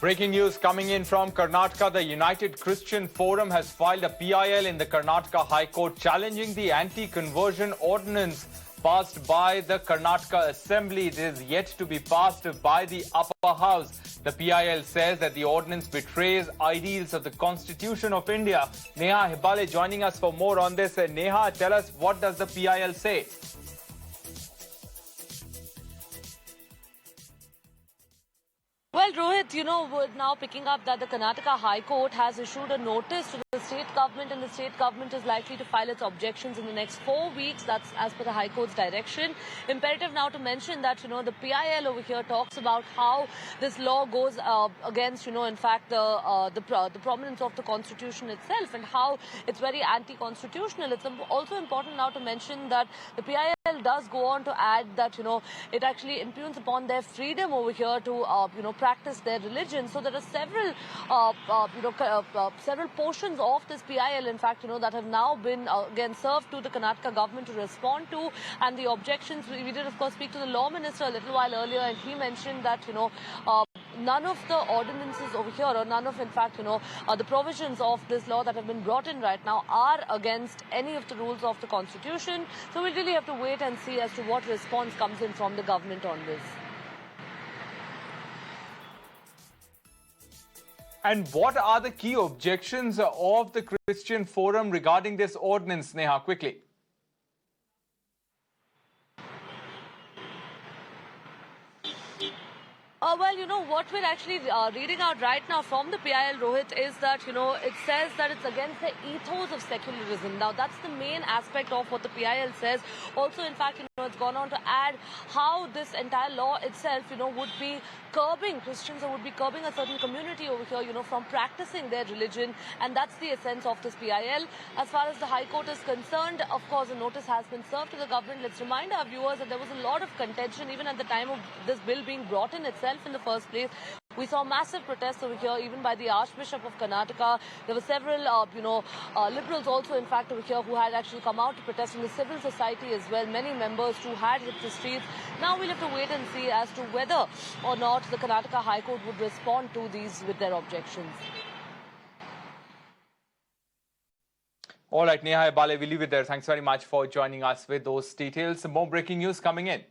Breaking news coming in from Karnataka. The United Christian Forum has filed a PIL in the Karnataka High Court challenging the anti-conversion ordinance passed by the Karnataka Assembly. It is yet to be passed by the upper house. The PIL says that the ordinance betrays ideals of the Constitution of India. Neha Hebale joining us for more on this. Neha, tell us, what does the PIL say? Well, Rohit, we're now picking up that the Karnataka High Court has issued a notice to the state government, and the state government is likely to file its objections in the next 4 weeks. That's as per the High Court's direction. Imperative now to mention that, the PIL over here talks about how this law goes against, in fact, the prominence of the Constitution itself and how it's very anti-constitutional. It's also important now to mention that the PIL does go on to add that, it actually impugns upon their freedom over here to, practice their religion. So there are several, several portions of this PIL, in fact, that have now been again served to the Karnataka government to respond to, and the objections. We did, of course, speak to the Law Minister a little while earlier, and he mentioned that, none of the ordinances over here, or none of, in fact, the provisions of this law that have been brought in right now are against any of the rules of the Constitution. So we'll really have to wait and see as to what response comes in from the government on this. And what are the key objections of the Christian Forum regarding this ordinance, Neha, quickly? Well, what we're actually reading out right now from the PIL, Rohit, is that, it says that it's against the ethos of secularism. Now, that's the main aspect of what the PIL says. Also, in fact, it's gone on to add how this entire law itself, would be curbing Christians, or would be curbing a certain community over here, from practicing their religion. And that's the essence of this PIL. As far as the High Court is concerned, of course, a notice has been served to the government. Let's remind our viewers that there was a lot of contention even at the time of this bill being brought in itself in the first place. We saw massive protests over here, even by the Archbishop of Karnataka. There were several, liberals also, in fact, over here who had actually come out to protest, in the civil society as well. Many members who had hit the streets. Now we'll have to wait and see as to whether or not the Karnataka High Court would respond to these with their objections. All right, Neha Hebale, we'll leave it there. Thanks very much for joining us with those details. More breaking news coming in.